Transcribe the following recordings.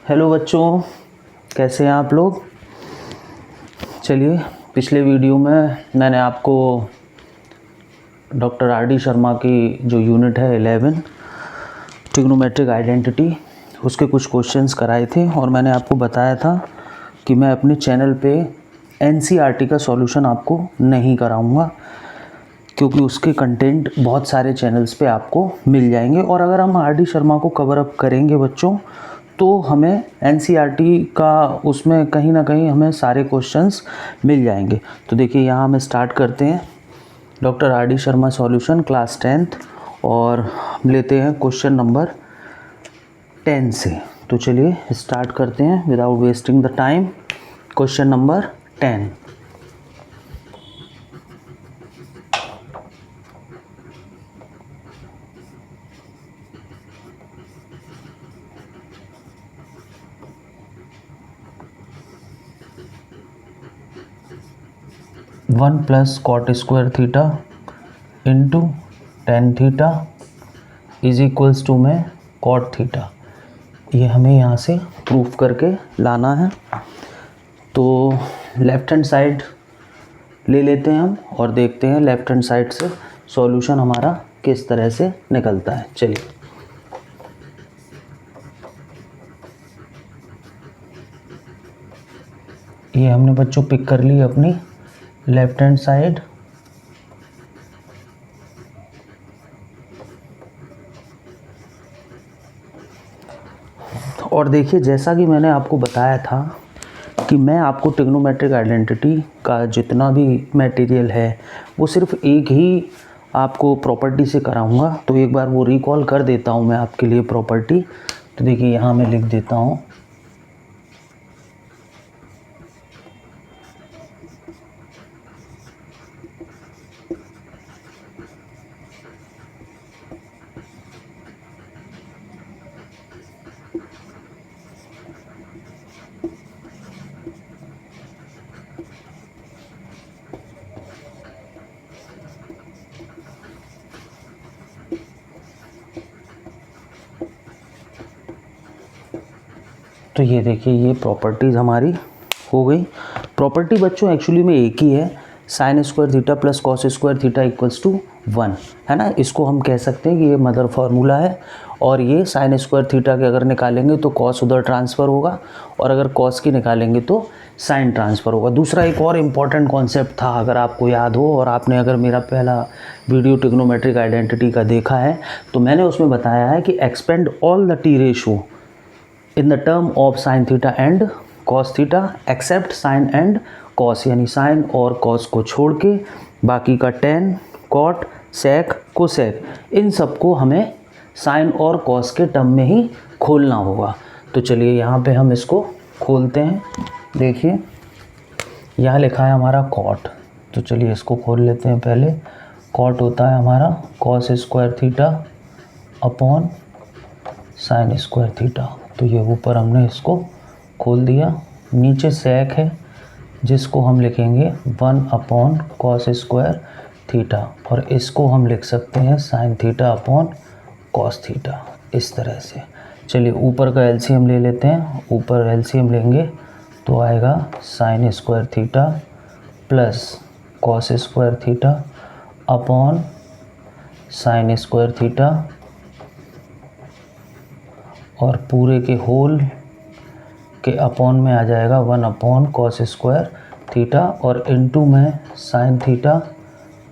Hello बच्चों, कैसे हैं आप लोग। चलिए, पिछले वीडियो में मैंने आपको डॉक्टर आर डी शर्मा की जो यूनिट है 11 ट्रिग्नोमेट्रिक आइडेंटिटी, उसके कुछ क्वेश्चंस कराए थे और मैंने आपको बताया था कि मैं अपने चैनल पे एनसीईआरटी का सॉल्यूशन आपको नहीं कराऊंगा, क्योंकि उसके कंटेंट बहुत सारे चैनल्स पे आपको मिल जाएंगे। और अगर हम आर डी शर्मा को कवर अप करेंगे बच्चों, तो हमें एनसीईआरटी का उसमें कहीं ना कहीं हमें सारे क्वेश्चंस मिल जाएंगे। तो देखिए, यहाँ हम स्टार्ट करते हैं doctor R D Sharma solution class 10th और लेते हैं क्वेश्चन नंबर 10 से। तो चलिए स्टार्ट करते हैं without wasting the time. Question number 10। 1 + cot square theta into tan theta is equals to में कॉट थीटा। ये हमें यहाँ से प्रूफ करके लाना है। तो लेफ़्ट हैंड साइड ले लेते हैं हम और देखते हैं लेफ़्ट हैंड साइड से सॉल्यूशन हमारा किस तरह से निकलता है। चलिए, ये हमने बच्चों पिक कर ली अपनी लेफ़्ट हैंड साइड। और देखिए, जैसा कि मैंने आपको बताया था कि मैं आपको ट्रिग्नोमेट्रिक आइडेंटिटी का जितना भी मटेरियल है वो सिर्फ एक ही आपको प्रॉपर्टी से कराऊंगा। तो एक बार वो रिकॉल कर देता हूँ मैं आपके लिए प्रॉपर्टी। तो देखिए, यहाँ मैं लिख देता हूँ तो ये देखिए, ये प्रॉपर्टीज़ हमारी हो गई। प्रॉपर्टी बच्चों एक्चुअली में एक ही है, sine square theta plus cos square theta equals to 1, है ना। इसको हम कह सकते हैं कि ये मदर फार्मूला है। और ये साइन स्क्वायर थीटा के अगर निकालेंगे तो कॉस उधर ट्रांसफ़र होगा, और अगर कॉस की निकालेंगे तो साइन ट्रांसफ़र होगा। दूसरा एक और इम्पॉर्टेंट कॉन्सेप्ट था, अगर आपको याद हो और आपने अगर मेरा पहला वीडियो ट्रिग्नोमेट्रिक आइडेंटिटी का देखा है, तो मैंने उसमें बताया है कि expand all the T ratio in the term of sine theta and cos theta except sine and cos, यानी साइन और कॉस को छोड़ के बाकी का टेन, कॉट, सेक, कोसेक, इन सबको हमें साइन और कॉस के टर्म में ही खोलना होगा। तो चलिए यहाँ पे हम इसको खोलते हैं। देखिए, यहाँ लिखा है हमारा कॉट, तो चलिए इसको खोल लेते हैं पहले। कॉट होता है हमारा cos square theta upon sine square theta. तो ये ऊपर हमने इसको खोल दिया। नीचे सेक है जिसको हम लिखेंगे 1 अपॉन कॉस स्क्वायर थीटा, और इसको हम लिख सकते हैं sine theta upon cos theta, इस तरह से। चलिए ऊपर का एलसीएम ले लेते हैं। ऊपर एलसीएम लेंगे तो आएगा sign square theta plus cos square theta upon sine square theta, और पूरे के होल के अपॉन में आ जाएगा 1 अपॉन कॉस स्क्वायर थीटा, और इनटू में sine theta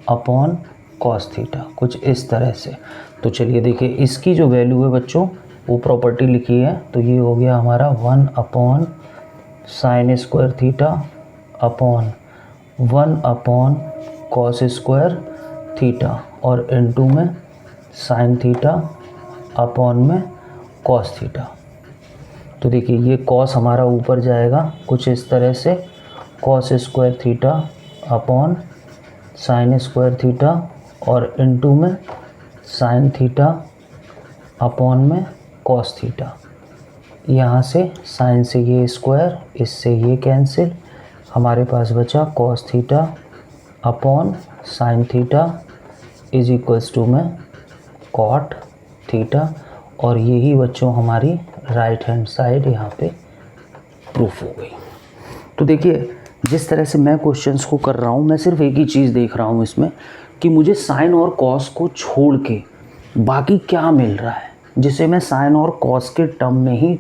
upon cos theta, कुछ इस तरह से। तो चलिए देखिए, इसकी जो वैल्यू है बच्चों, वो प्रॉपर्टी लिखी है। तो ये हो गया हमारा 1 upon sine square theta upon 1 upon cos square theta, और इनटू में साइन थीटा अपॉन में कॉस थीटा। तो देखिए, ये कॉस हमारा ऊपर जाएगा कुछ इस तरह से, cos square theta upon sine square theta, और इनटू में साइन थीटा अपॉन में कॉस थीटा। यहाँ से साइन से ये स्क्वायर, इससे ये कैंसिल, हमारे पास बचा cos theta upon sine theta is equals to में कॉट थीटा, और यही बच्चों हमारी राइट हैंड साइड यहाँ पे प्रूफ हो गई। तो देखिए जिस तरह से मैं क्वेश्चंस को कर रहा हूँ, मैं सिर्फ एक ही चीज़ देख रहा हूँ इसमें कि मुझे साइन और कॉस को छोड़ के बाकी क्या मिल रहा है, जिसे मैं साइन और कॉस के टर्म में ही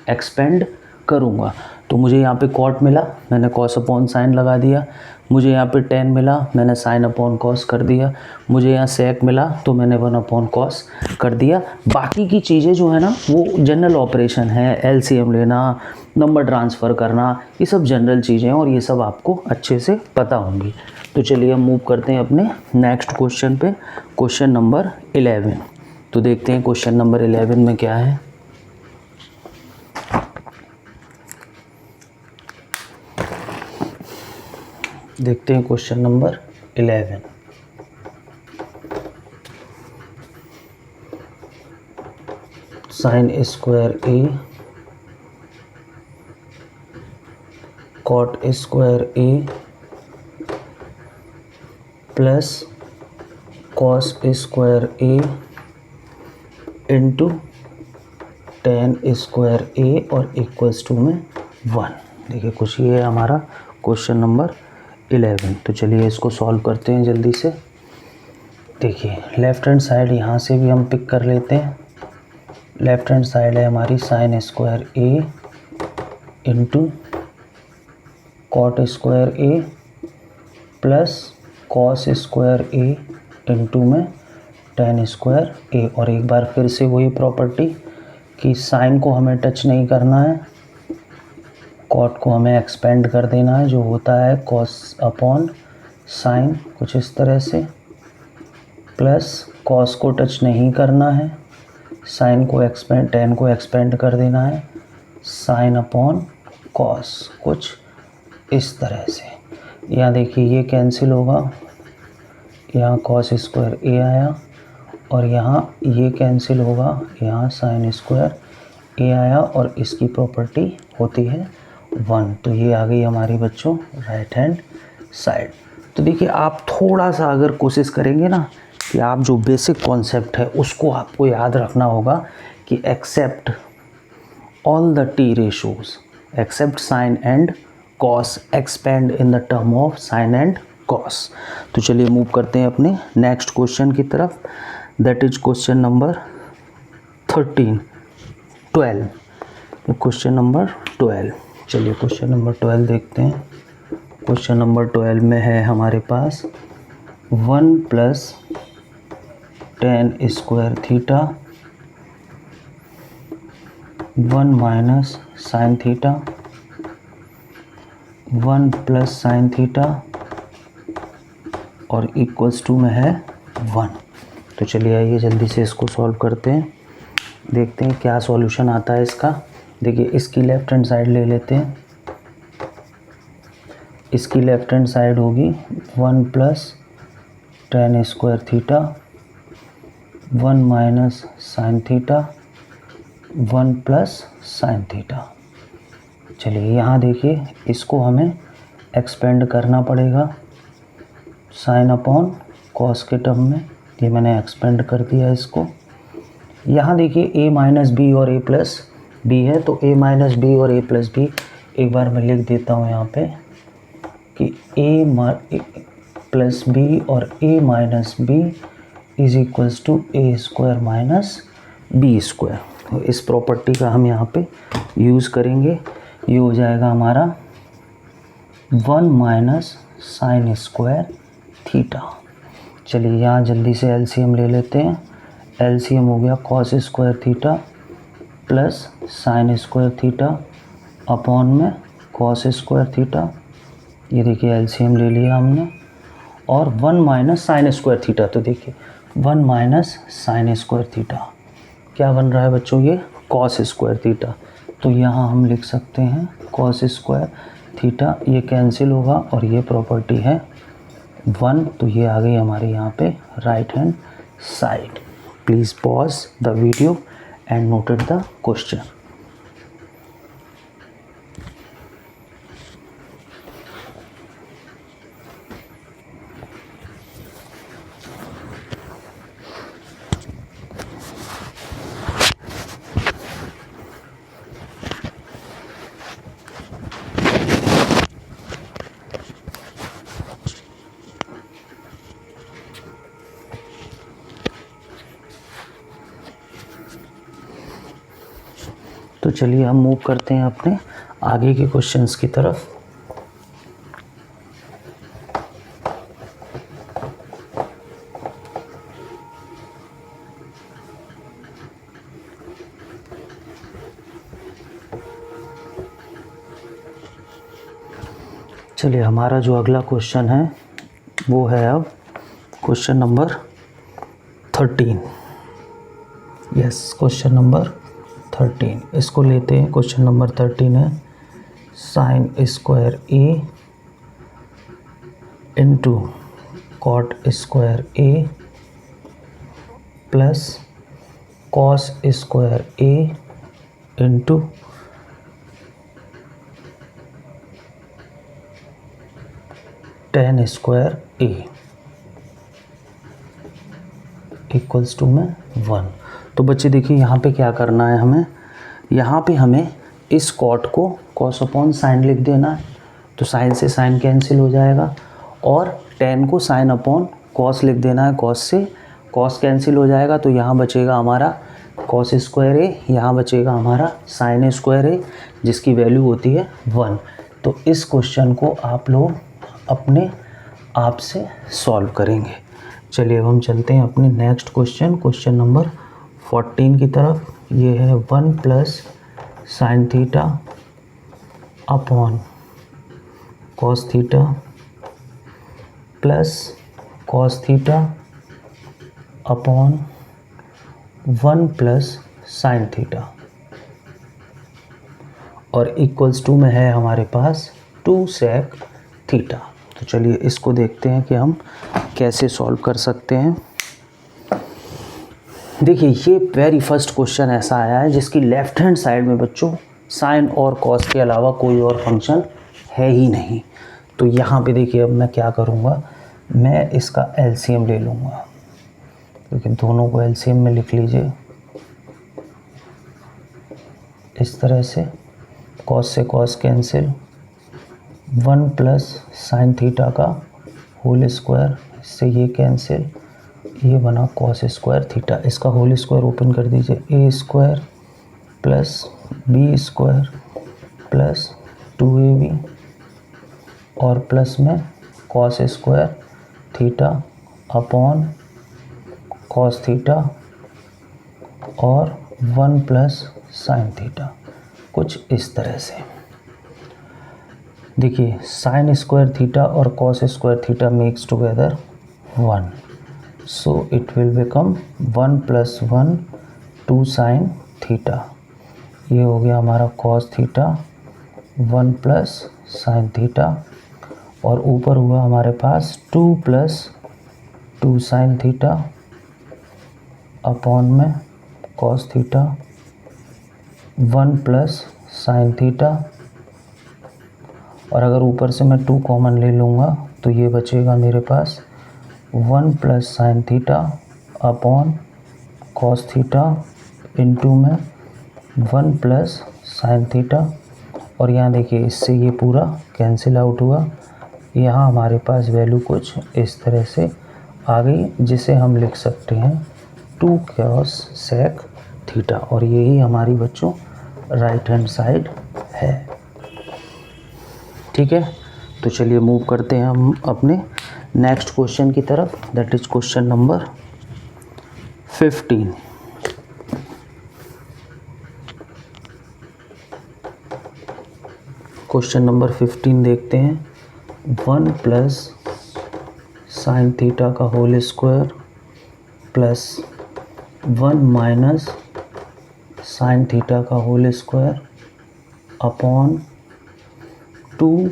एक्सपेंड करूँगा। तो मुझे यहाँ पे कॉट मिला, मैंने कॉस अपॉन साइन लगा दिया। मुझे यहाँ पे टेन मिला, मैंने साइन अपॉन कॉस कर दिया। मुझे यहाँ सेक मिला तो मैंने वन अपॉन कॉस कर दिया। बाकी की चीज़ें जो है ना वो जनरल ऑपरेशन है, एलसीएम लेना, नंबर ट्रांसफ़र करना, ये सब जनरल चीज़ें हैं और ये सब आपको अच्छे से पता होंगी। तो चलिए हम मूव करते हैं अपने नेक्स्ट क्वेश्चन पे, क्वेश्चन नंबर 11। तो देखते हैं क्वेश्चन नंबर 11 में क्या है। देखते हैं question number 11। Sign square A cot square A plus cos square A into tan square ए और इक्वल्स टू में 1। देखिए कुछ ये है हमारा क्वेश्चन नंबर 11। तो चलिए इसको सॉल्व करते हैं जल्दी से। देखिए लेफ़्ट हैंड साइड यहाँ से भी हम पिक कर लेते हैं। लेफ़्ट हैंड साइड है हमारी sign square A into cot square A plus cos square A into में टेन स्क्वायर ए। और एक बार फिर से वही प्रॉपर्टी कि साइन को हमें टच नहीं करना है, कॉट को हमें एक्सपेंड कर देना है, जो होता है कॉस अपॉन साइन कुछ इस तरह से, प्लस कॉस को टच नहीं करना है, साइन को एक्सपेंड, टेन को एक्सपेंड कर देना है, साइन अपॉन कॉस कुछ इस तरह से। यहाँ देखिए ये कैंसिल होगा, यहाँ कॉस स्क्वायर ए आया और यहाँ ये कैंसिल होगा, यहाँ साइन स्क्वायर ए आया और इसकी प्रॉपर्टी होती है 1। तो ये आ गई हमारी बच्चों राइट हैंड साइड। तो देखिए आप थोड़ा सा अगर कोशिश करेंगे ना कि आप जो बेसिक कॉन्सेप्ट है उसको आपको याद रखना होगा कि except all the T ratios except sine and cos expand in the term of sine and cos. तो चलिए मूव करते हैं अपने नेक्स्ट क्वेश्चन की तरफ, that is question number 12। Question number 12, चलिए क्वेश्चन नंबर 12 देखते हैं। क्वेश्चन नंबर 12 में है हमारे पास 1 plus ten square theta 1 minus sine theta 1 plus sine theta और इक्वल्स टू में है 1। तो चलिए आइए जल्दी से इसको सॉल्व करते हैं, देखते हैं क्या सॉल्यूशन आता है इसका। देखिए इसकी लेफ़्ट हैंड साइड ले लेते हैं। इसकी लेफ़्ट हैंड साइड होगी 1 plus ten square theta 1 minus sine theta 1 plus sine theta. चलिए यहाँ देखिए इसको हमें एक्सपेंड करना पड़ेगा साइन अपॉन कॉस के टर्म में, ये मैंने एक्सपेंड कर दिया इसको। यहाँ देखिए a माइनस बी और a प्लस बी है, तो a माइनस बी और a प्लस बी एक बार मैं लिख देता हूँ यहाँ पे कि a प्लस बी और a minus B is equals to a square minus B square. तो इस प्रॉपर्टी का हम यहाँ पे यूज़ करेंगे, ये हो जाएगा हमारा 1 माइनस साइन स्क्वायर थीटा। चलिए यहाँ जल्दी से एलसीएम ले लेते हैं। एलसीएम हो गया cos square theta plus sine square theta upon में कॉस स्क्वायर थीटा। ये देखिए एलसीएम ले लिया हमने। और 1 माइनस साइन स्क्वायर थीटा, तो देखिए 1 माइनस साइन स्क्वायर थीटा क्या बन रहा है बच्चों, ये कॉस स्क्वायर थीटा। तो यहाँ हम लिख सकते हैं कॉस स्क्वायर थीटा, ये कैंसिल होगा और ये प्रॉपर्टी है 1। तो ये आ गई हमारे यहाँ पे right hand side. Please pause the video and noted the question. तो चलिए हम मूव करते हैं अपने आगे के क्वेश्चंस की तरफ। चलिए हमारा जो अगला क्वेश्चन है वो है अब question number 13। Yes, question number 13 इसको लेते हैं। क्वेश्चन नंबर 13 है sine square A into cot square A plus cos square A into tan square A equals to में 1। तो बच्चे देखिए यहाँ पे क्या करना है हमें, यहाँ पे हमें इस कॉट को कॉस अपॉन साइन लिख देना है, तो साइन से साइन कैंसिल हो जाएगा, और टेन को साइन अपॉन कॉस लिख देना है, कॉस से कॉस कैंसिल हो जाएगा, तो यहाँ बचेगा हमारा कॉस स्क्वायर ए, यहाँ बचेगा हमारा साइन स्क्वायर ए जिसकी वैल्यू होती है 1। तो इस क्वेश्चन को आप लोग अपने आप से सॉल्व करेंगे। चलिए अब हम चलते हैं अपने नेक्स्ट क्वेश्चन नंबर 14 की तरफ। ये है 1 plus sine theta upon cos theta plus cos theta upon 1 plus sine theta, और इक्वल्स टू में है हमारे पास 2 सेक थीटा। तो चलिए इसको देखते हैं कि हम कैसे सॉल्व कर सकते हैं। देखिए ये वेरी फर्स्ट क्वेश्चन ऐसा आया है जिसकी लेफ्ट हैंड साइड में बच्चों साइन और कॉस के अलावा कोई और फंक्शन है ही नहीं। तो यहाँ पे देखिए अब मैं क्या करूँगा, मैं इसका एलसीएम ले लूँगा, क्योंकि दोनों को एलसीएम में लिख लीजिए इस तरह से। कॉस से cos cancel, 1 plus sine theta का होल स्क्वायर, इससे ये कैंसिल, ये बना कॉस स्क्वायर थीटा। इसका होल स्क्वायर ओपन कर दीजिए, A square plus B square plus 2ab और प्लस में cos square theta upon cos theta और 1 प्लस साइन थीटा, कुछ इस तरह से। देखिए साइन स्क्वायर थीटा और cos square theta makes together 1, so it will become 1 plus 1 2 sine theta. ये हो गया हमारा cos theta 1 plus sine theta, और ऊपर हुआ हमारे पास 2 प्लस 2 साइन थीटा अपॉन में cos theta 1 plus sine theta, और अगर ऊपर से मैं 2 कॉमन ले लूँगा तो ये बचेगा मेरे पास 1 plus sine theta upon cos theta into में 1 प्लस साइन थीटा, और यहाँ देखिए इससे ये पूरा कैंसिल आउट हुआ। यहाँ हमारे पास वैल्यू कुछ इस तरह से आ गई, जिसे हम लिख सकते हैं 2 कॉस सेक थीटा, और यही हमारी बच्चों राइट हैंड साइड है। ठीक है, तो चलिए मूव करते हैं हम अपने नेक्स्ट क्वेश्चन की तरफ, that is question number 15। Question number 15 देखते हैं। 1 प्लस साइन थीटा का whole square plus 1 minus sine theta का whole square upon 2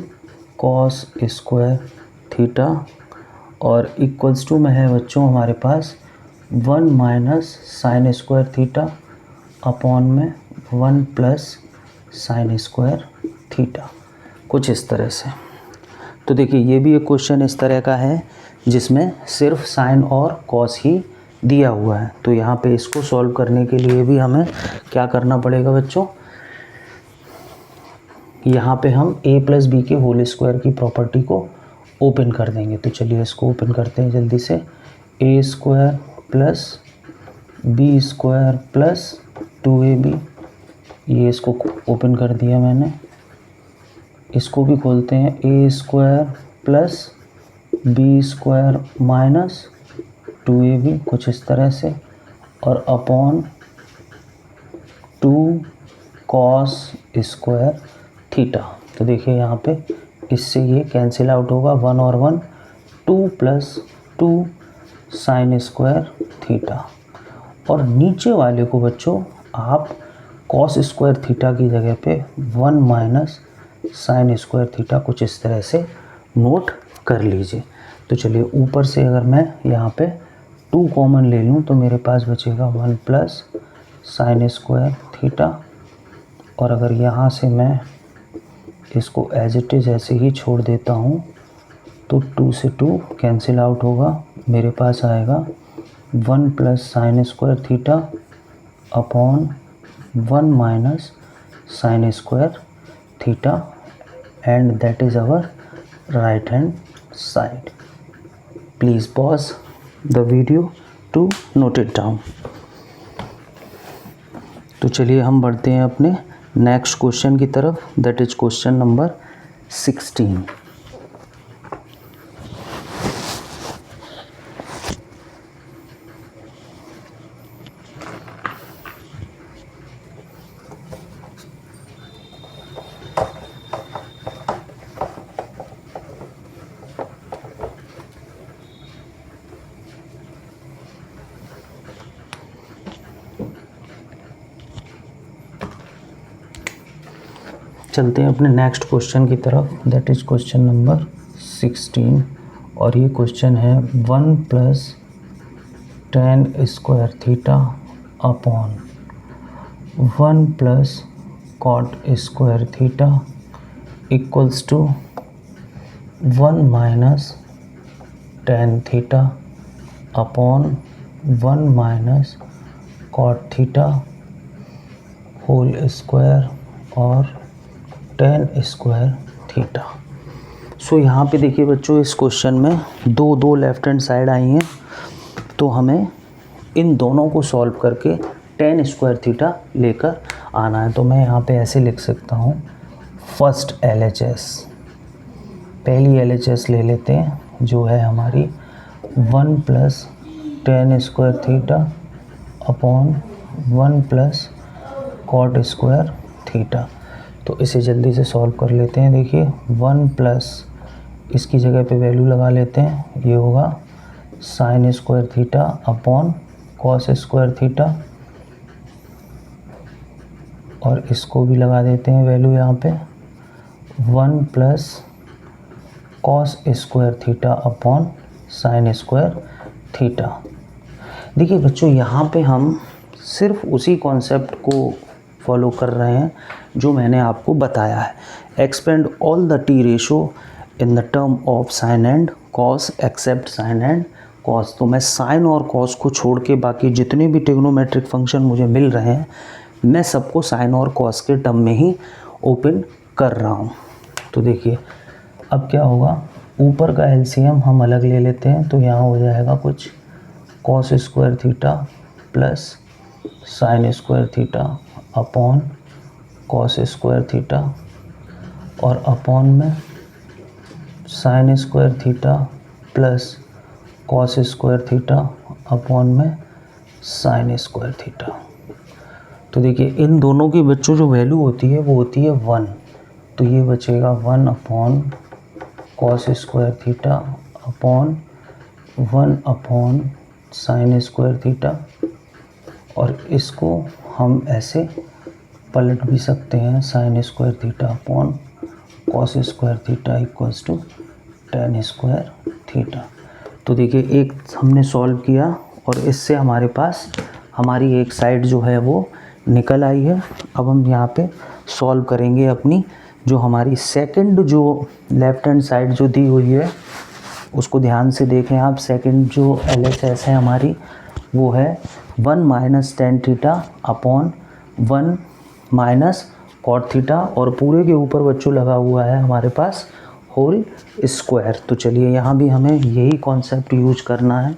cos square theta, और इक्वल्स टू में है बच्चों हमारे पास 1 minus sine square theta upon में 1 प्लस साइन स्क्वायर थीटा, कुछ इस तरह से। तो देखिए ये भी एक क्वेश्चन इस तरह का है जिसमें सिर्फ साइन और कॉस ही दिया हुआ है। तो यहाँ पे इसको सॉल्व करने के लिए भी हमें क्या करना पड़ेगा बच्चों, यहाँ पे हम a प्लस बी के होल स्क्वायर की प्रॉपर्टी को ओपन कर देंगे। तो चलिए इसको ओपन करते हैं जल्दी से। a square plus B square plus 2ab, ये इसको ओपन कर दिया मैंने, इसको भी खोलते हैं, A square plus B square minus 2ab कुछ इस तरह से, और अपॉन 2 कॉस स्क्वायर थीटा। तो देखिए यहाँ पे इससे ये कैंसिल आउट होगा, 1 और 1 2 प्लस 2 साइन स्क्वायर थीटा। और नीचे वाले को बच्चों आप कॉस स्क्वायर थीटा की जगह पे 1 माइनस साइन स्क्वायर थीटा कुछ इस तरह से नोट कर लीजिए। तो चलिए ऊपर से अगर मैं यहाँ पे 2 कॉमन ले लूँ तो मेरे पास बचेगा 1 प्लस साइन स्क्वायर थीटा, और अगर यहाँ से मैं इसको एज इट इज़ ऐसे ही छोड़ देता हूँ तो 2 से 2 कैंसिल आउट होगा, मेरे पास आएगा 1 plus sine square theta upon 1 minus sine square theta, and that is our right hand side. Please pause the video to note it down. तो चलिए हम बढ़ते हैं अपने नेक्स्ट क्वेश्चन की तरफ, दैट इज क्वेश्चन नंबर 16। चलते हैं अपने नेक्स्ट क्वेश्चन की तरफ, दैट इज क्वेश्चन नंबर 16, और ये क्वेश्चन है 1 plus tan square theta upon 1 plus cot square theta equals to 1 minus tan theta upon 1 minus cot theta whole square और tan square theta. So यहाँ पे देखिए बच्चों इस क्वेश्चन में दो लेफ्ट हैंड साइड आई हैं, तो हमें इन दोनों को सॉल्व करके tan स्क्वायर थीटा लेकर आना है। तो मैं यहाँ पे ऐसे लिख सकता हूँ, फर्स्ट LHS, पहली LHS ले लेते हैं जो है हमारी 1 plus tan square theta upon 1 plus cot square theta. तो इसे जल्दी से सॉल्व कर लेते हैं। देखिए 1 प्लस इसकी जगह पे वैल्यू लगा लेते हैं, ये होगा sign square theta upon cos square theta, और इसको भी लगा देते हैं वैल्यू यहाँ पे 1 plus cos square theta upon sine square theta. देखिए बच्चों यहाँ पे हम सिर्फ उसी कॉन्सेप्ट को फॉलो कर रहे हैं जो मैंने आपको बताया है, expand all the T ratio in the term of sine and cos except sine and cos. तो मैं साइन और कॉस को छोड़ के बाकी जितने भी ट्रिग्नोमेट्रिक फंक्शन मुझे मिल रहे हैं मैं सबको साइन और कॉस के टर्म में ही ओपन कर रहा हूँ। तो देखिए अब क्या होगा, ऊपर का एलसीएम हम अलग ले लेते हैं, तो यहाँ हो जाएगा कुछ cos square theta plus sine square theta upon cos square theta, और अपॉन में sign square theta plus cos square theta upon में साइन स्क्वायर थीटा। तो देखिए इन दोनों की बच्चों जो वैल्यू होती है वो होती है 1, तो ये बचेगा 1 upon cos square theta upon 1 upon sine square theta, और इसको हम ऐसे पलट भी सकते हैं, sine square theta upon cos square theta equals to tan square theta. तो देखिए एक हमने सॉल्व किया और इससे हमारे पास हमारी एक साइड जो है वो निकल आई है। अब हम यहाँ पे सॉल्व करेंगे अपनी जो हमारी सेकंड जो लेफ्ट हैंड साइड जो दी हुई है उसको ध्यान से देखें आप। सेकंड जो LHS है हमारी वो है 1 minus tan theta upon 1 minus cot theta, और पूरे के ऊपर बच्चों लगा हुआ है हमारे पास होल स्क्वायर। तो चलिए यहाँ भी हमें यही कॉन्सेप्ट यूज करना है,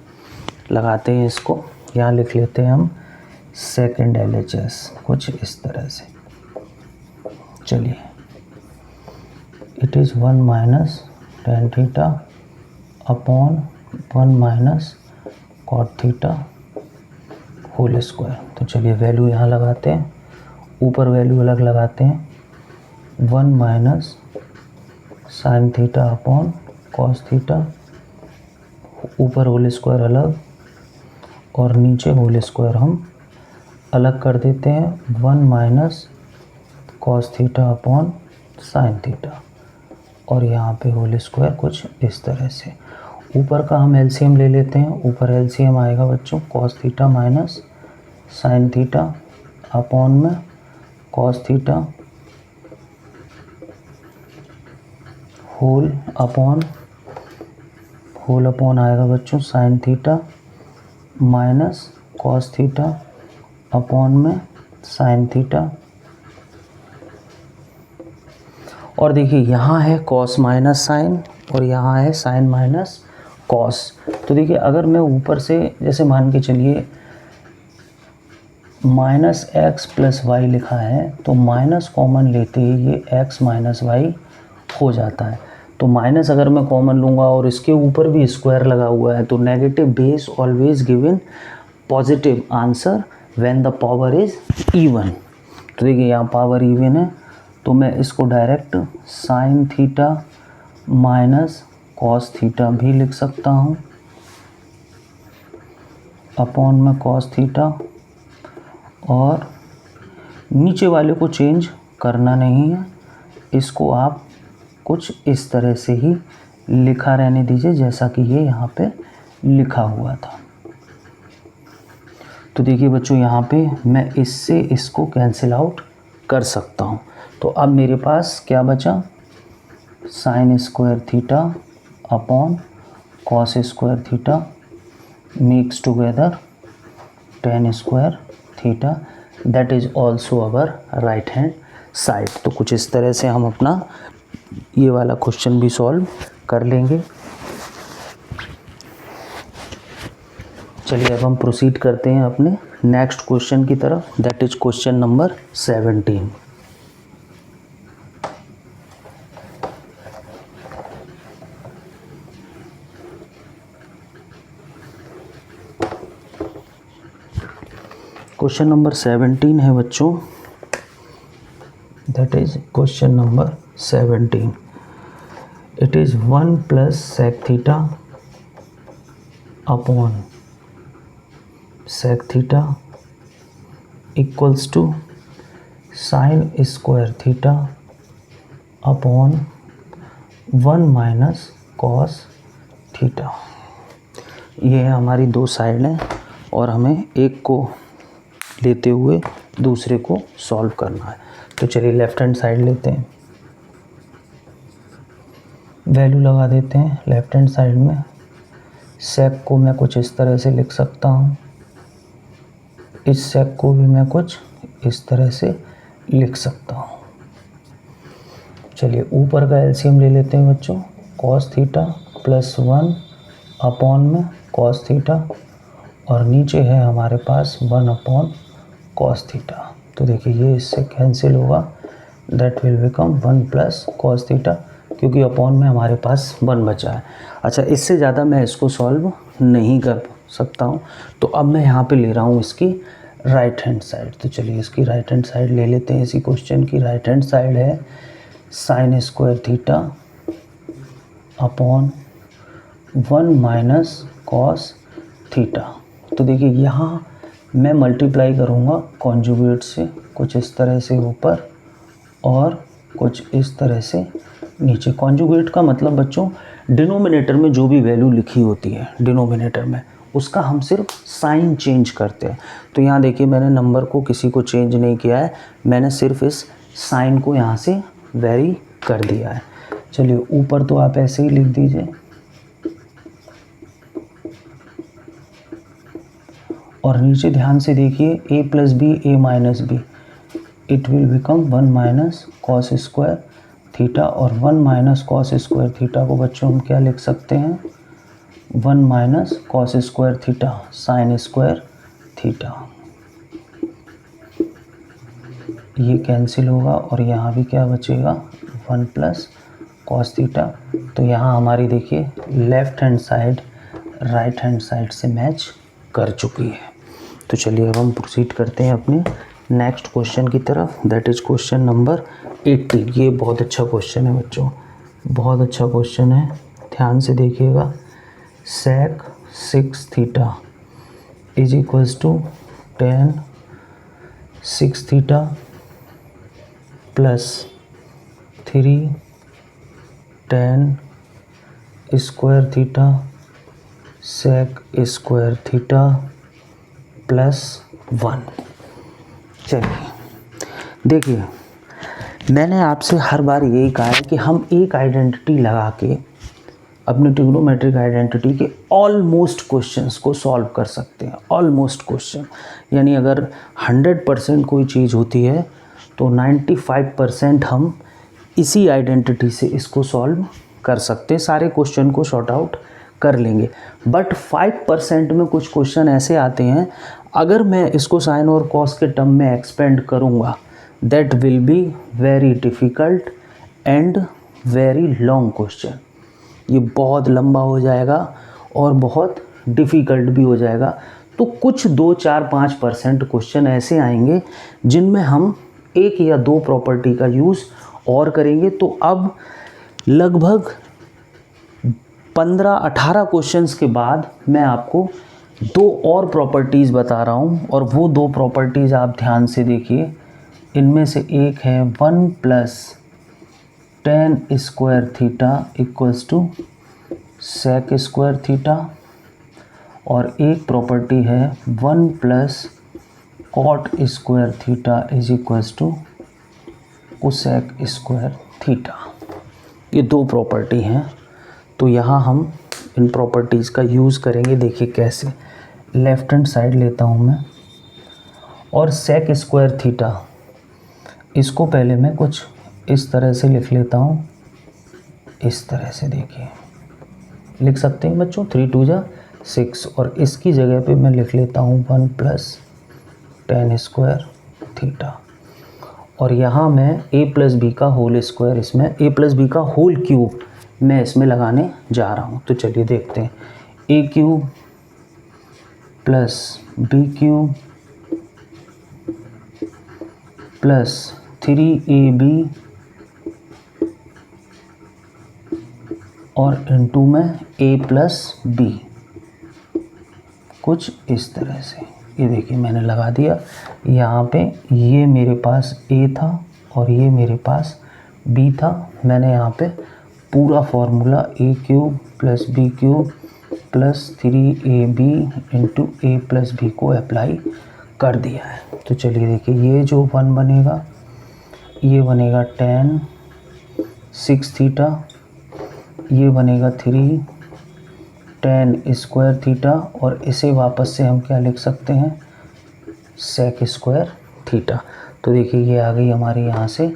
लगाते हैं इसको, यहाँ लिख लेते हैं हम सेकंड LHS कुछ इस तरह से। चलिए, it is 1 minus tan theta upon 1 minus cot theta whole square. तो चलिए वैल्यू यहाँ लगाते हैं, ऊपर वैल्यू अलग लगाते हैं, 1 minus sine theta upon cos theta, ऊपर होल स्क्वायर अलग और नीचे होल स्क्वायर हम अलग कर देते हैं, 1 minus cos theta upon sine theta, और यहाँ पे होल स्क्वायर कुछ इस तरह से। ऊपर का हम एलसीएम ले लेते हैं, ऊपर एलसीएम आएगा बच्चों cos theta minus sine theta upon में कॉस थीटा होल अपॉन आएगा बच्चों sine theta minus cos theta upon में साइन थीटा। और देखिए यहाँ है कॉस माइनस साइन और यहाँ है साइन माइनस कॉस। तो देखिए अगर मैं ऊपर से जैसे मान के चलिए माइनस एक्स प्लस वाई लिखा है, तो माइनस कॉमन लेते ही ये एक्स माइनस वाई हो जाता है। तो माइनस अगर मैं कॉमन लूँगा और इसके ऊपर भी स्क्वायर लगा हुआ है, तो negative base always given positive answer when the power is even. तो देखिए यहाँ पावर इवन है, तो मैं इसको direct sine theta minus cos theta भी लिख सकता हूँ अपॉन में कॉस थीटा, और नीचे वाले को चेंज करना नहीं है, इसको आप कुछ इस तरह से ही लिखा रहने दीजिए जैसा कि ये यहाँ पे लिखा हुआ था। तो देखिए बच्चों यहाँ पे मैं इससे इसको कैंसिल आउट कर सकता हूँ। तो अब मेरे पास क्या बचा, sign square theta upon cos square theta mix together ten square theta, that is also our right hand side. तो कुछ इस तरह से हम अपना ये वाला क्वेश्चन भी सॉल्व कर लेंगे। चलिए अब हम प्रोसीड करते हैं अपने नेक्स्ट क्वेश्चन की तरफ, that is question number 17। Question number 17 है बच्चों, that is question number 17। It is 1 plus sec theta upon sec theta equals to sine square theta upon 1 minus cos theta. ये है हमारी दो साइड हैं और हमें एक को लेते हुए दूसरे को सॉल्व करना है। तो चलिए लेफ्ट हैंड साइड लेते हैं, वैल्यू लगा देते हैं लेफ्ट हैंड साइड में। सेक को मैं कुछ इस तरह से लिख सकता हूँ, इस सेक को भी मैं कुछ इस तरह से लिख सकता हूँ। चलिए ऊपर का एलसीएम ले लेते हैं बच्चों, कॉस थीटा प्लस 1 अपॉन में कॉस थीटा, और नीचे है हमारे पास 1 अपॉन कॉस थीटा। तो देखिए ये इससे कैंसिल होगा, that will become 1 plus cos theta, क्योंकि अपॉन में हमारे पास 1 बचा है। अच्छा, इससे ज़्यादा मैं इसको सॉल्व नहीं कर सकता हूँ, तो अब मैं यहाँ पे ले रहा हूँ इसकी राइट हैंड साइड। तो चलिए इसकी राइट हैंड साइड ले लेते हैं। इसी क्वेश्चन की राइट हैंड साइड है sine square theta upon 1 minus cos theta. तो देखिए यहाँ मैं मल्टीप्लाई करूँगा कॉन्जुगेट से, कुछ इस तरह से ऊपर और कुछ इस तरह से नीचे। कॉन्जुगेट का मतलब बच्चों डिनोमिनेटर में जो भी वैल्यू लिखी होती है डिनोमिनेटर में, उसका हम सिर्फ साइन चेंज करते हैं। तो यहाँ देखिए मैंने नंबर को किसी को चेंज नहीं किया है, मैंने सिर्फ इस साइन को यहाँ से वेरी कर दिया है। चलिए ऊपर तो आप ऐसे ही लिख दीजिए, और नीचे ध्यान से देखिए a plus b a minus b, it will become 1 minus cos square theta, और 1 माइनस कॉस स्क्वायर थीटा को बच्चों हम क्या लिख सकते हैं, 1 minus cos square theta sine square theta. ये कैंसिल होगा और यहाँ भी क्या बचेगा 1 प्लस कॉस थीटा। तो यहाँ हमारी देखिए left hand side right hand side से मैच कर चुकी है। तो चलिए अब हम प्रोसीड करते हैं अपने नेक्स्ट क्वेश्चन की तरफ, दैट इज़ क्वेश्चन नंबर 18। ये बहुत अच्छा क्वेश्चन है बच्चों, बहुत अच्छा क्वेश्चन है, ध्यान से देखिएगा। sec 6 theta is equals to tan 6 theta plus 3 tan square theta sec square theta plus 1। चलिए देखिए, मैंने आपसे हर बार यही कहा है कि हम एक आइडेंटिटी लगा के अपने ट्रिग्नोमेट्रिक आइडेंटिटी के ऑलमोस्ट क्वेश्चंस को सॉल्व कर सकते हैं। ऑलमोस्ट क्वेश्चन यानी अगर 100% कोई चीज़ होती है तो 95% हम इसी आइडेंटिटी से इसको सॉल्व कर सकते हैं, सारे क्वेश्चन को सॉर्ट आउट कर लेंगे। बट 5% में कुछ क्वेश्चन ऐसे आते हैं, अगर मैं इसको साइन और कॉस के टर्म में एक्सपेंड करूँगा that will be very difficult and very long question. ये बहुत लंबा हो जाएगा और बहुत डिफ़िकल्ट भी हो जाएगा। तो कुछ 2, 4, 5% क्वेश्चन ऐसे आएंगे जिनमें हम एक या दो प्रॉपर्टी का यूज़ और करेंगे। तो अब लगभग 15-18 क्वेश्चंस के बाद मैं आपको दो और प्रॉपर्टीज़ बता रहा हूँ, और वो दो प्रॉपर्टीज़ आप ध्यान से देखिए। इनमें से एक है 1 plus tan square theta equals to sec square theta, और एक प्रॉपर्टी है 1 plus cot square theta is equals to cosec square theta. ये दो प्रॉपर्टी हैं। तो यहाँ हम इन प्रॉपर्टीज़ का यूज़ करेंगे। देखिए कैसे, लेफ़्ट हैंड साइड लेता हूँ मैं, और sec स्क्वायर थीटा इसको पहले मैं कुछ इस तरह से लिख लेता हूँ। इस तरह से देखिए लिख सकते हैं बच्चों, 3 2 जा 6, और इसकी जगह पे मैं लिख लेता हूँ 1 प्लस tan स्क्वायर थीटा, और यहाँ मैं a प्लस बी का होल स्क्वायर, इसमें a प्लस बी का होल क्यूब मैं इसमें लगाने जा रहा हूँ। तो चलिए देखते हैं, a cube plus b cube plus 3ab और इनटू में a प्लस बी, कुछ इस तरह से। ये देखिए मैंने लगा दिया यहाँ पे, ये मेरे पास a था और ये मेरे पास b था। मैंने यहाँ पे पूरा formula a cube plus b cube plus 3ab into a plus b को अप्लाई कर दिया है। तो चलिए देखिए, ये जो 1 बनेगा ये बनेगा tan 6 थीटा, ये बनेगा 3 tan स्क्वायर थीटा, और इसे वापस से हम क्या लिख सकते हैं, sec स्क्वायर थीटा। तो देखिए ये आ गई हमारी यहाँ से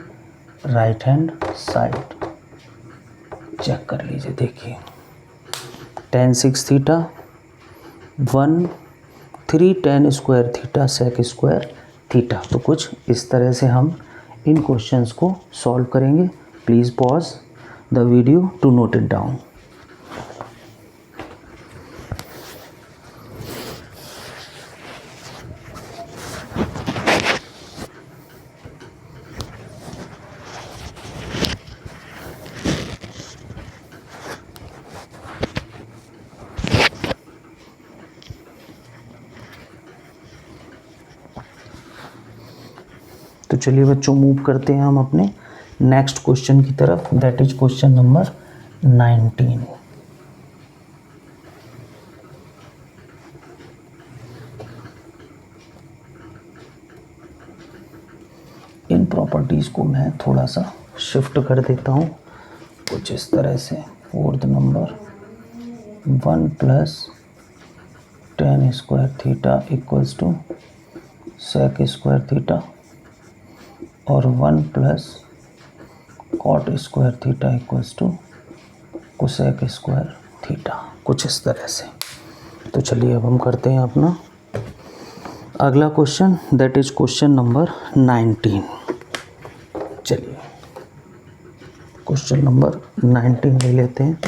राइट हैंड साइड। चेक कर लीजिए, देखिए tan 6 theta 1 3 tan square theta sec square theta. तो कुछ इस तरह से हम इन क्वेश्चंस को सॉल्व करेंगे। Please pause the video to note it down. तो चलिए बच्चों मूव करते हैं हम अपने नेक्स्ट क्वेश्चन की तरफ, that is question number 19। In properties को मैं थोड़ा सा शिफ्ट कर देता हूँ कुछ इस तरह से। Fourth number 1 plus tan square theta equals to sec square theta, और 1 plus cot square theta equals to cosec square theta, कुछ इस तरह से। तो चलिए अब हम करते हैं अपना अगला question that is question number 19। चलिए क्वेश्चन नंबर 19 ले लेते हैं।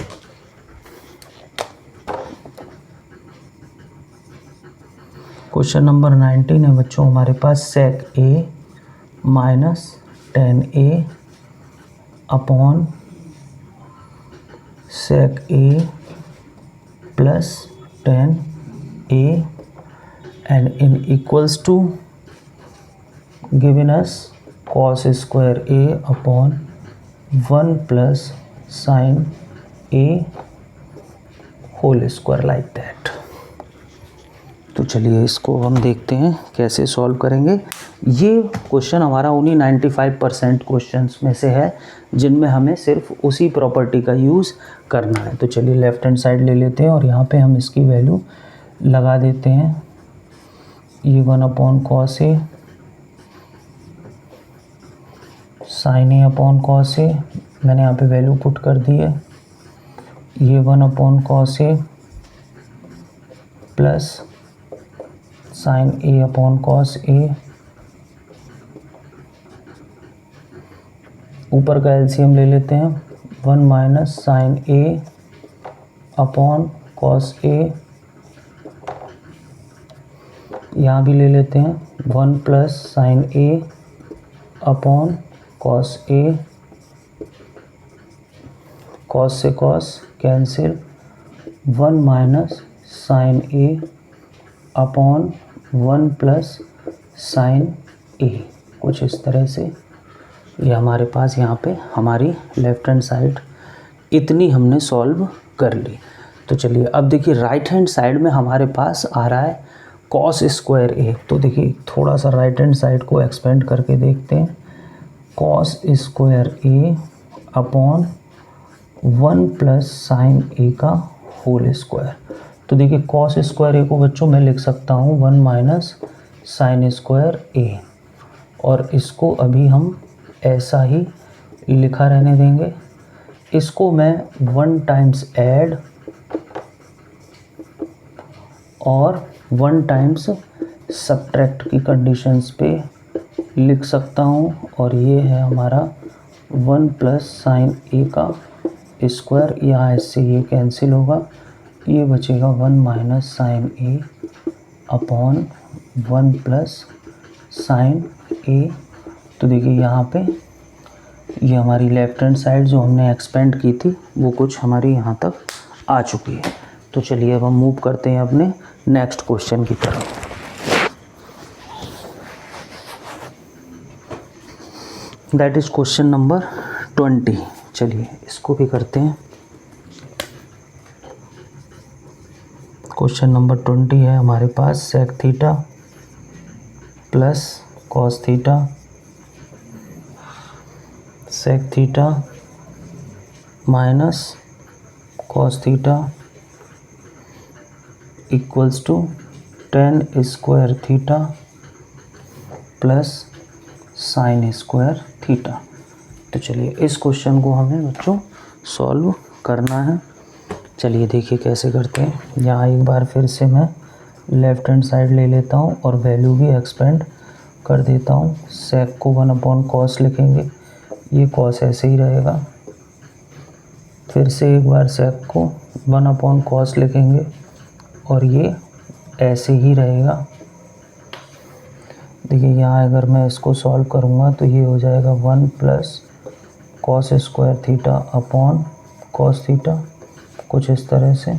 क्वेश्चन नंबर 19 है बच्चों हमारे पास sec A minus 10a upon sec A plus 10a and in equals to given us cos square a upon 1 plus sin a whole square like that। तो चलिए इसको हम देखते हैं कैसे सॉल्व करेंगे। ये क्वेश्चन हमारा उन्हीं 95% क्वेश्चंस में से है जिनमें हमें सिर्फ उसी प्रॉपर्टी का यूज़ करना है। तो चलिए लेफ़्ट हैंड साइड ले लेते हैं और यहाँ पे हम इसकी वैल्यू लगा देते हैं। ये 1 upon cos A sign A upon cos A, मैंने यहाँ पे वैल्यू पुट कर दी है। ये 1 upon cos A plus sign A upon cos A, ऊपर का एलसीएम ले लेते हैं 1 minus sign A upon cos A, यहाँ भी ले लेते हैं 1 plus sign A upon cos A, cos से कॉस कैंसिल, 1 माइनस साइन ए अपॉन 1 प्लस साइन ए, कुछ इस तरह से। ये हमारे पास यहाँ पे हमारी लेफ़्ट हैंड साइड इतनी हमने सॉल्व कर ली। तो चलिए अब देखिए राइट हैंड साइड में हमारे पास आ रहा है कॉस स्क्वायर ए। तो देखिए थोड़ा सा राइट हैंड साइड को एक्सपेंड करके देखते हैं। कॉस स्क्वायर ए अपॉन 1 प्लस साइन ए का होल स्क्वायर। तो देखिए कॉस स्क्वायर ए को बच्चों मैं लिख सकता हूँ 1 माइनस साइन स्क्वायर ए, और इसको अभी हम ऐसा ही लिखा रहने देंगे। इसको मैं 1 टाइम्स ऐड और 1 टाइम्स सब्ट्रैक्ट की कंडीशंस पे लिख सकता हूँ, और ये है हमारा 1 प्लस साइन ए का स्क्वायर। यहाँ इससे ये कैंसिल होगा, ये बचेगा 1 माइनस साइन ए अपॉन 1 प्लस साइन ए। तो देखिए यहाँ पे ये हमारी लेफ़्ट हैंड साइड जो हमने एक्सपेंड की थी वो कुछ हमारी यहाँ तक आ चुकी है। तो चलिए अब हम मूव करते हैं अपने नेक्स्ट क्वेश्चन की तरफ। That is question number 20। चलिए इसको भी करते हैं। क्वेश्चन नंबर 20 है हमारे पास sec theta plus cos theta, sec theta minus cos theta equals to tan square theta plus sine square theta. तो चलिए इस क्वेश्चन को हमें बच्चों सॉल्व करना है। चलिए देखिए कैसे करते हैं। यहाँ एक बार फिर से मैं लेफ़्ट हैंड साइड ले लेता हूँ और वैल्यू भी एक्सपेंड कर देता हूँ। सेक को 1 अपॉन कॉस लिखेंगे, ये कॉस ऐसे ही रहेगा। फिर से एक बार सेक को 1 अपॉन कॉस लिखेंगे और ये ऐसे ही रहेगा। देखिए यहाँ अगर मैं इसको सॉल्व करूँगा तो ये हो जाएगा 1 plus cos square theta upon cos theta, कुछ इस तरह से,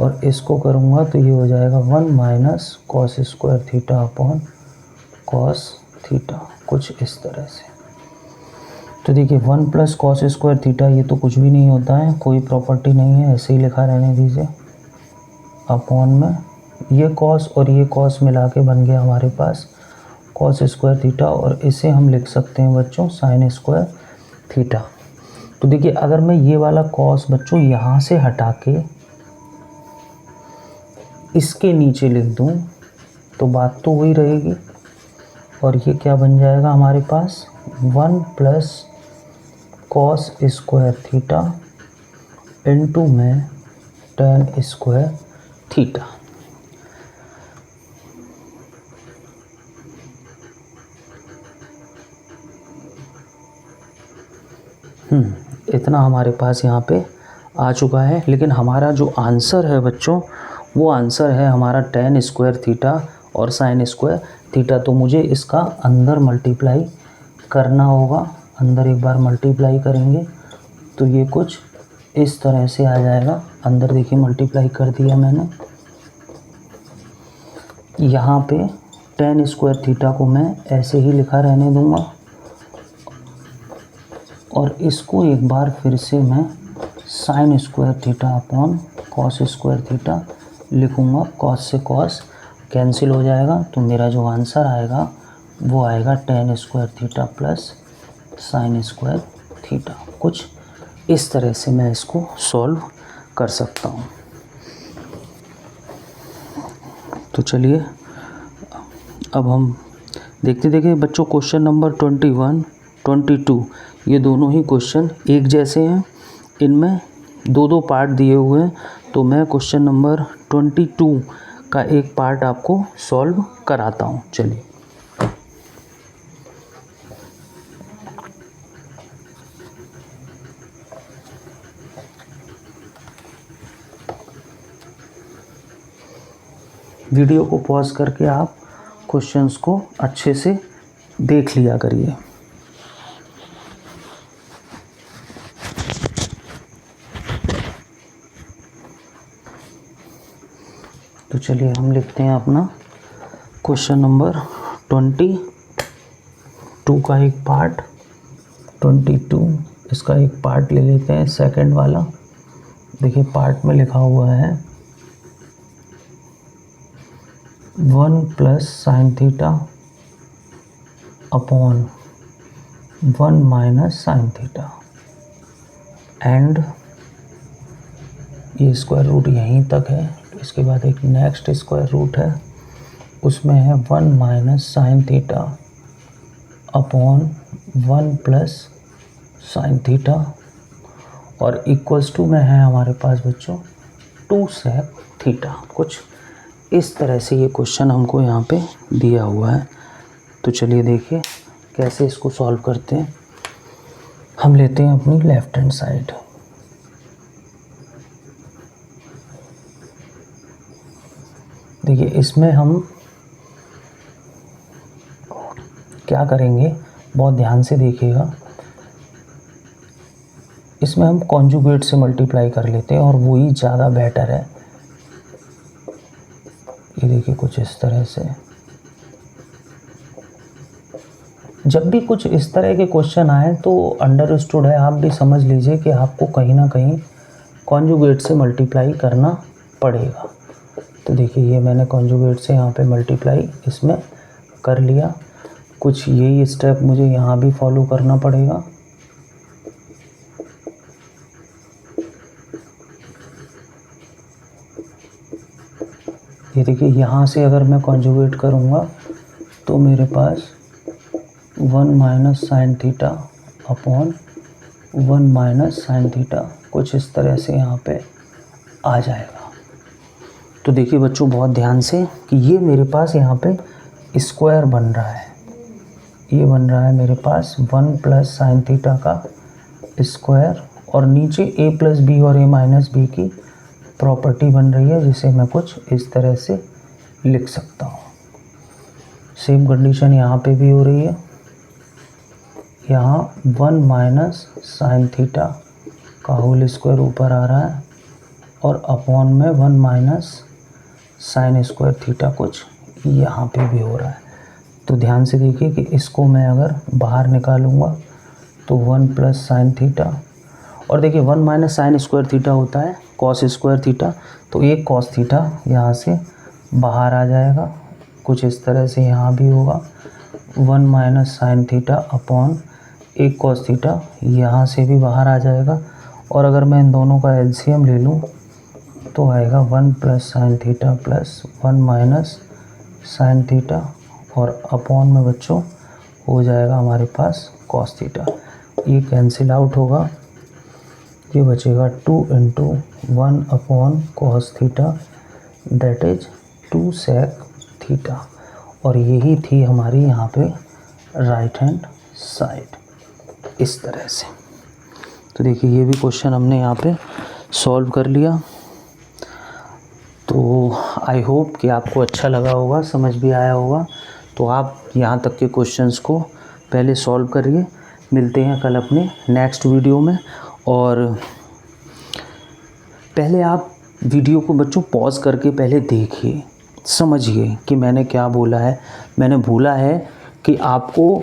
और इसको करूँगा तो ये हो जाएगा 1 minus cos square theta upon cos theta, कुछ इस तरह से। तो देखिए 1 प्लस कॉस स्क्वायर थीटा ये तो कुछ भी नहीं होता है, कोई प्रॉपर्टी नहीं है, ऐसे ही लिखा रहने दीजिए। अपॉन में ये कॉस और ये कॉस मिला के बन गया हमारे पास कॉस स्क्वायर थीटा, और इसे हम लिख सकते हैं बच्चों साइन स्क्वायर थीटा। तो देखिए अगर मैं ये वाला कॉस बच्चों यहाँ से हटा के इसके नीचे लिख दूँ तो बात तो वही रहेगी, और ये क्या बन जाएगा हमारे पास 1 plus cos square theta into में टेन स्क्वायर थीटा। इतना हमारे पास यहाँ पे आ चुका है। लेकिन हमारा जो आंसर है बच्चों, वो आंसर है हमारा tan स्क्वायर थीटा और sin स्क्वायर थीटा। तो मुझे इसका अंदर मल्टीप्लाई करना होगा। अंदर एक बार मल्टीप्लाई करेंगे तो ये कुछ इस तरह से आ जाएगा। अंदर देखिए मल्टीप्लाई कर दिया मैंने। यहाँ पे tan स्क्वायर थीटा को मैं ऐसे ही लिखा रहने दूँगा और इसको एक बार फिर से मैं sin square theta upon cos square theta लिखूँगा। कॉस से कॉस कैंसिल हो जाएगा, तो मेरा जो आंसर आएगा वो आएगा tan square theta plus sin square theta. कुछ इस तरह से मैं इसको सॉल्व कर सकता हूँ। तो चलिए अब हम देखिए बच्चों, क्वेश्चन नंबर 21, 22 ये दोनों ही क्वेश्चन एक जैसे हैं। इनमें दो दो पार्ट दिए हुए हैं, तो मैं क्वेश्चन नंबर 22 का एक पार्ट आपको सॉल्व कराता हूँ। चलिए वीडियो को पॉज करके आप क्वेश्चंस को अच्छे से देख लिया करिए। तो चलिए हम लिखते हैं अपना क्वेश्चन नंबर 22 का एक पार्ट। 22 इसका एक पार्ट ले लेते हैं, सेकंड वाला। देखिए पार्ट में लिखा हुआ है 1 plus sine theta upon 1 minus sine theta and ये स्क्वायर रूट यहीं तक है। इसके बाद एक नेक्स्ट स्क्वायर रूट है, उसमें है 1 minus sine theta upon 1 plus sine theta और इक्वल्स टू में है हमारे पास बच्चों 2 सेक थीटा। कुछ इस तरह से ये क्वेश्चन हमको यहाँ पे दिया हुआ है। तो चलिए देखिए कैसे इसको सॉल्व करते हैं। हम लेते हैं अपनी लेफ्ट हैंड साइड। देखिए इसमें हम क्या करेंगे, बहुत ध्यान से देखिएगा। इसमें हम कॉन्जुगेट से मल्टीप्लाई कर लेते हैं और वही ज़्यादा बेटर है। ये देखिए कुछ इस तरह से। जब भी कुछ इस तरह के क्वेश्चन आए तो अंडरस्टूड है, आप भी समझ लीजिए कि आपको कहीं ना कहीं कॉन्जुगेट से मल्टीप्लाई करना पड़ेगा। तो देखिए ये मैंने कॉन्जुगेट से यहाँ पे मल्टीप्लाई इसमें कर लिया। कुछ यही स्टेप मुझे यहाँ भी फॉलो करना पड़ेगा। ये देखिए यहाँ से अगर मैं कॉन्जुगेट करूँगा तो मेरे पास 1 minus sine theta upon 1 minus sine theta कुछ इस तरह से यहाँ पे आ जाएगा। तो देखिए बच्चों बहुत ध्यान से कि ये मेरे पास यहाँ पे स्क्वायर बन रहा है। ये बन रहा है मेरे पास 1 प्लस साइन थीटा का स्क्वायर और नीचे a प्लस बी और a माइनस बी की प्रॉपर्टी बन रही है, जिसे मैं कुछ इस तरह से लिख सकता हूँ। सेम कंडीशन यहाँ पे भी हो रही है। यहाँ 1 माइनस साइन थीटा का होल स्क्वायर ऊपर आ रहा है और अपॉन में 1 माइनस साइन स्क्वायर थीटा कुछ यहाँ पे भी हो रहा है। तो ध्यान से देखिए कि इसको मैं अगर बाहर निकालूंगा तो 1 प्लस साइन थीटा और देखिए 1 माइनस साइन स्क्वायर थीटा होता है कॉस स्क्वायर थीटा, तो एक कॉस थीटा यहाँ से बाहर आ जाएगा। कुछ इस तरह से यहाँ भी होगा 1 माइनस साइन थीटा अपॉन एक कॉस थीटा यहाँ से भी बाहर आ जाएगा। और अगर मैं इन दोनों का एलसीएम ले लूँ तो आएगा 1 plus sine theta plus 1 minus sine theta और अपॉन में बच्चों हो जाएगा हमारे पास कॉस थीटा। ये कैंसिल आउट होगा, ये बचेगा 2 into 1 upon cos theta that is 2 sec theta. और यही थी हमारी यहाँ पे राइट हैंड साइड इस तरह से। तो देखिए ये भी क्वेश्चन हमने यहाँ पे सॉल्व कर लिया। तो आई होप कि आपको अच्छा लगा होगा, समझ भी आया होगा। तो आप यहाँ तक के क्वेश्चंस को पहले सॉल्व करिए। मिलते हैं कल अपने नेक्स्ट वीडियो में। और पहले आप वीडियो को बच्चों पॉज करके पहले देखिए, समझिए कि मैंने क्या बोला है। मैंने बोला है कि आपको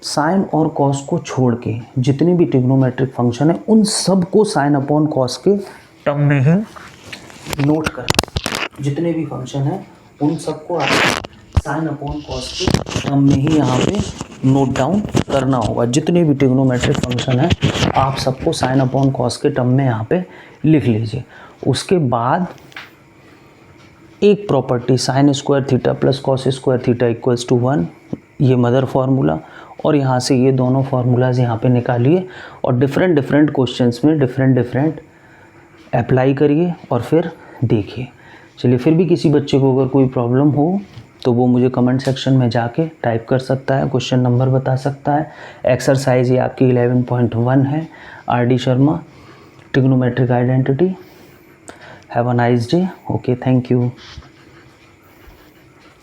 साइन और कॉस को छोड़ के जितने भी ट्रिग्नोमेट्रिक फंक्शन है उन सब को साइन अपॉन कॉस के टर्म में ही नोट करना। जितने भी फंक्शन है उन सबको आपको साइन अपॉन कॉस के टर्म में ही यहाँ पे नोट डाउन करना होगा। जितने भी ट्रिग्नोमेट्रिक फंक्शन है आप सबको साइन अपॉन कॉस के टर्म में यहाँ पे लिख लीजिए। उसके बाद एक property sine square theta plus cos square theta equals to 1, ये मदर फार्मूला, और यहाँ से ये दोनों फार्मूलाज यहाँ पे निकालिए और डिफरेंट क्वेश्चंस में डिफरेंट अप्लाई करिए और फिर देखिए। चलिए, फिर भी किसी बच्चे को अगर कोई प्रॉब्लम हो तो वो मुझे कमेंट सेक्शन में जाके टाइप कर सकता है, क्वेश्चन नंबर बता सकता है। एक्सरसाइज ये आपकी 11.1 है, RD Sharma, trigonometric identity. Have a nice day. Okay, thank you.